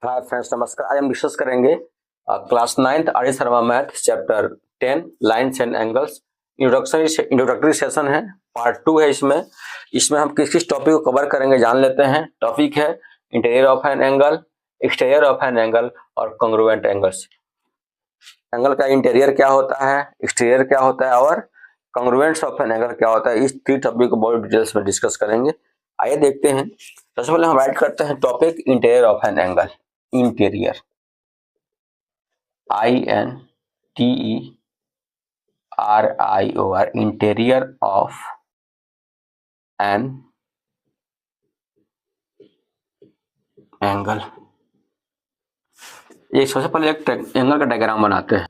Hi friends, नमस्कार। आज हम डिस्कस करेंगे class 9th Arya Sharma math chapter 10 lines and angles. Introductory session है, पार्ट 2 है। इसमें हम किस किस टॉपिक को कवर करेंगे जान लेते हैं। टॉपिक है interior of an angle, exterior of an angle और कॉन्ग्रुएंट एंगल्स। एंगल का इंटीरियर क्या होता है, एक्सटीरियर क्या होता है और कॉन्ग्रुएंट्स ऑफ एन एंगल क्या होता है। इस 3 टॉपिक को बहुत डिटेल्स में डिस्कस करेंगे। आइए देखते हैं। सबसे पहले हम राइट करते हैं topic interior of an angle. Interior, INTERIOR, interior of an angle. ये सबसे पहले एक एंगल का डायग्राम बनाते हैं।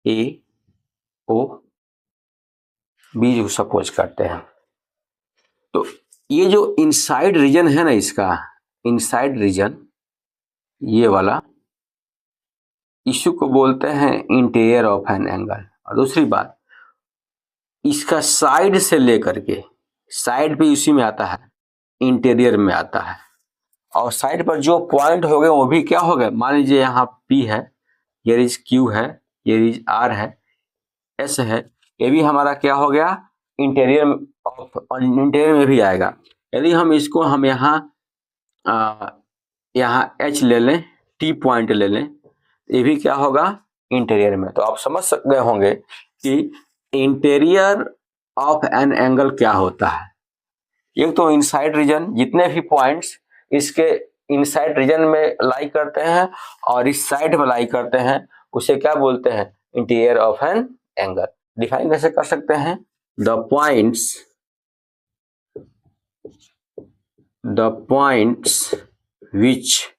AOB जो सपोज करते हैं, तो ये जो इनसाइड रीजन है ना, इसका इनसाइड रीजन, ये वाला इश्यू को बोलते हैं इंटीरियर ऑफ एन एंगल। और दूसरी बात, इसका साइड से लेकर के, साइड भी उसी में आता है, इंटीरियर में आता है। और साइड पर जो पॉइंट हो गए वो भी क्या हो गए, मान लीजिए यहाँ P है, ये रिज Q है, ये रिज R है, S है, ये भी हमारा क्या हो गया, इंटीरियर में भी आएगा। यदि हम इसको यहाँ H ले लें, T पॉइंट ले लें, ये भी क्या होगा, इंटीरियर में। तो आप समझ गए होंगे कि इंटीरियर ऑफ एन एंगल क्या होता है। एक तो इनसाइड रीजन, जितने भी पॉइंट्स इसके इनसाइड रीजन में लाई करते हैं और इस साइड में लाई करते हैं, उसे क्या बोलते हैं, interior of an angle. Define कैसे कर सकते हैं, the points which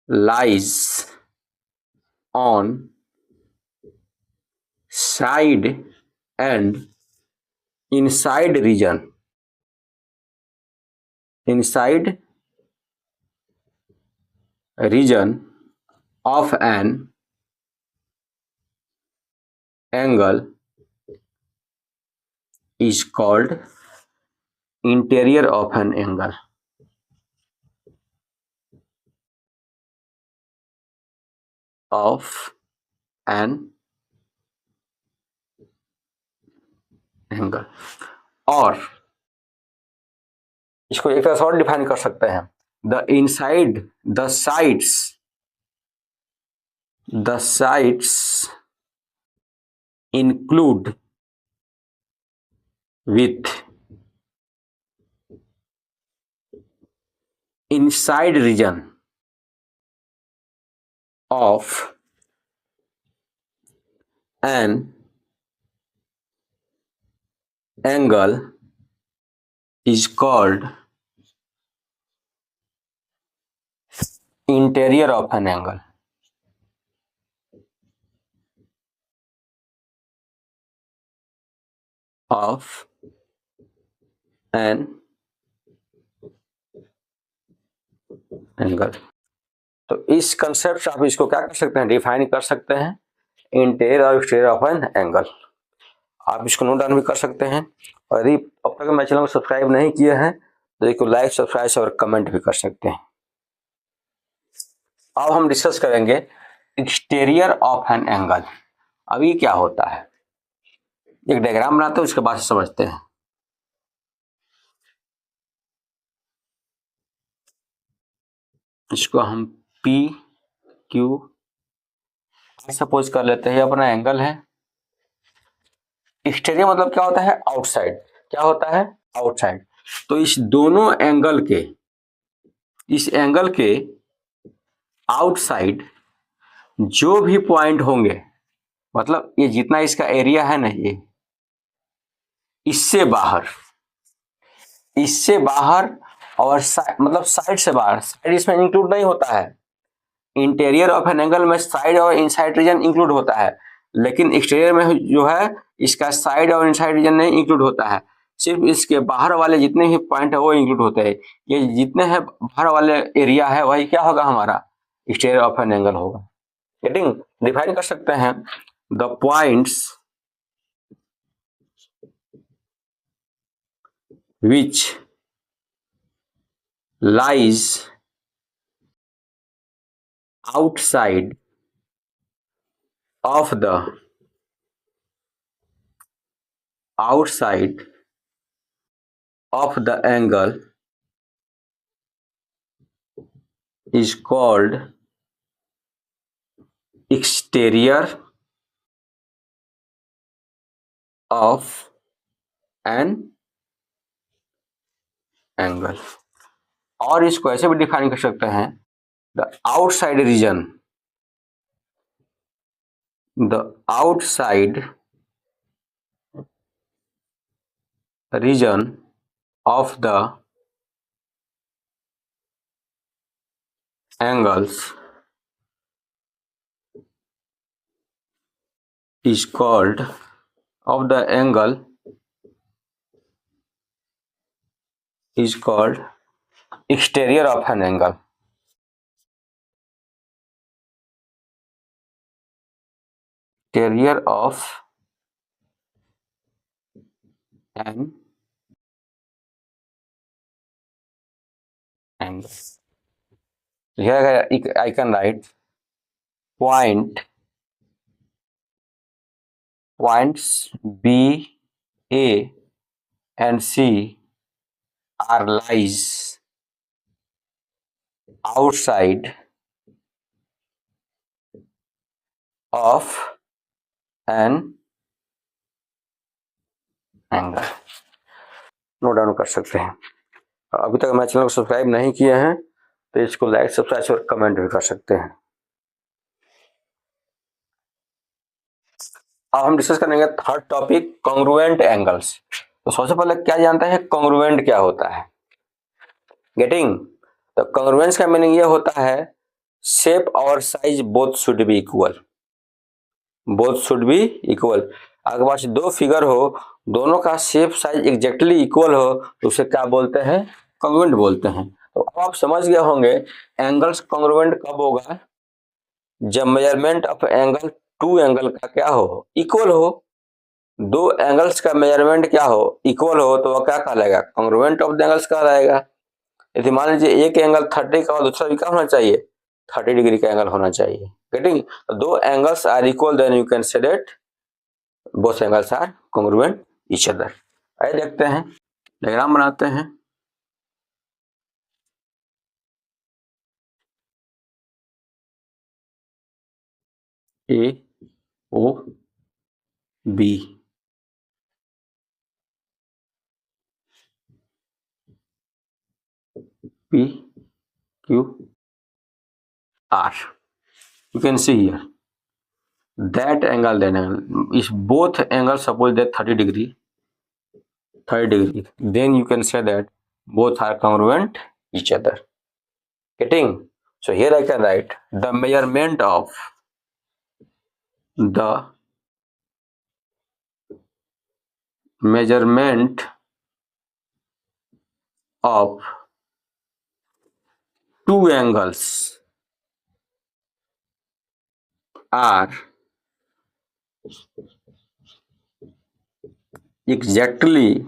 lies on side and inside region of an angle is called interior of an angle. और इसको एक तरह से और डिफाइन कर सकते हैं, the sides include with inside region of an angle is called interior of an angle. तो इस कंसेप्ट से आप इसको क्या कर सकते हैं, डिफाइन कर सकते हैं, इंटीरियर और एक्सटीरियर ऑफ एन एंगल। आप इसको नोट डाउन भी कर सकते हैं। और यदि अब तक मेरे चैनल को सब्सक्राइब नहीं किए हैं तो इसको लाइक, सब्सक्राइब और कमेंट भी कर सकते हैं। अब हम डिस्कस करेंगे एक्सटीरियर ऑफ एन एंगल। अब ये क्या होता है, एक डायग्राम बनाते हैं, उसके बाद समझते हैं। इसको हम PQ सपोज कर लेते हैं, अपना एंगल है। एक्सटीरियर मतलब क्या होता है, आउटसाइड। क्या होता है, आउटसाइड। तो इस दोनों एंगल के, इस एंगल के आउटसाइड जो भी पॉइंट होंगे, मतलब ये जितना इसका एरिया है ना, ये इससे बाहर और मतलब साइड से बाहर, साइड इसमें इंक्लूड नहीं होता है। इंटीरियर ऑफ एन एंगल में साइड और इनसाइड रीजन इंक्लूड होता है, लेकिन एक्सटीरियर में जो है इसका साइड और इनसाइड रीजन नहीं इंक्लूड होता है। सिर्फ इसके बाहर वाले जितने ही पॉइंट है वो इंक्लूड होते हैं। ये जितने हैं बाहर वाले एरिया है, वही क्या होगा, हमारा एक्सटीरियर ऑफ एन एंगल होगा। गेटिंग, डिफाइन कर सकते हैं, the points which lies outside of the angle is called exterior of an angle। और इसको ऐसे भी डिफाइन कर सकते हैं, the outside region of the angles is called exterior of an angle। Exterior of an angle। Here I can write points B, A and C are lies outside of an angle। Note down कर सकते हैं। अभी तक हमारे channel को subscribe नहीं किए हैं तो इसको लाइक, सब्सक्राइब और कमेंट भी कर सकते हैं। अब हम डिस्कस करेंगे थर्ड टॉपिक, कॉन्ग्रुएंट एंगल्स। तो सबसे पहले क्या जानते हैं कॉन्ग्रुएंट क्या होता है? गेटिंग? तो कॉन्ग्रुएंस का मीनिंग ये होता है शेप और size both should be equal. अगर पास दो फिगर हो, दोनों का शेप साइज एग्जैक्टली इक्वल हो तो उसे क्या बोलते हैं? कॉन्ग्रुएंट बोलते हैं। तो अब आप समझ गए होंगे एंगल्स कॉन्ग्रुएंट कब होगा? जब measurement of angle to angle का क्या हो? इक्वल हो। दो एंगल्स का मेजरमेंट क्या हो? इक्वल हो तो वह क्या कहलाएगा? कॉन्ग्रुएंट ऑफ द एंगल्स कहलाएगा। यदि मान लीजिए एक एंगल 30 का और दूसरा भी क्या होना चाहिए? 30 डिग्री का एंगल होना चाहिए। गेटिंग? दो angles are equal then you can say that both angles are congruent each other. आइए देखते हैं, डायग्राम बनाते हैं। A O B, P Q R। You can see here that angle, if both angles suppose that 30 degree, then you can say that both are congruent each other। Getting? So here I can write the measurement of two angles are exactly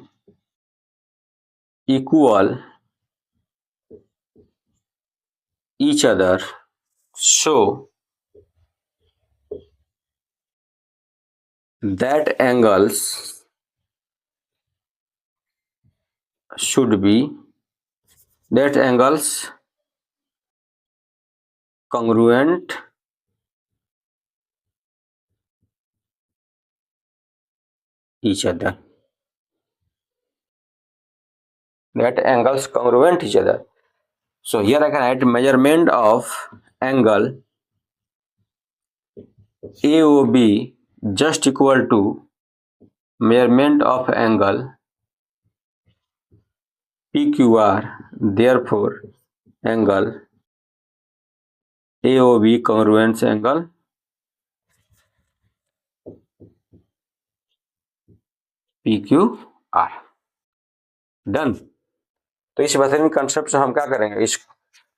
equal each other, so that angles congruent each other। That angles congruent each other. So here I can write measurement of angle AOB just equal to measurement of angle PQR, therefore angle AOB congruent angle PQR। Done. तो इस बेहतरीन concept से हम क्या करेंगे, इस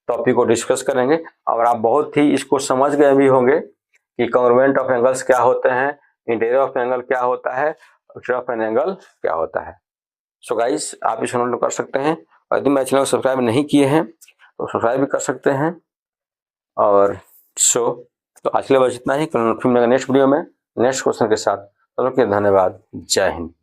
topic को discuss करेंगे और आप बहुत ही इसको समझ गए भी होंगे कि कॉन्ग्रुएंट ऑफ एंगल्स क्या होते हैं, इंटीरियर ऑफ एंगल क्या होता है, एक्सटीरियर ऑफ एन एंगल क्या होता है। सो गाइस, आप इस चैनल को कर सकते हैं, और यदि मेरे चैनल को सब्सक्राइब नहीं किए हैं तो सब्सक्राइब भी कर सकते हैं। और तो आज के लिए बस इतना ही। फिर मिलेंगे नेक्स्ट वीडियो में नेक्स्ट क्वेश्चन के साथ। चलो, धन्यवाद। जय हिंद।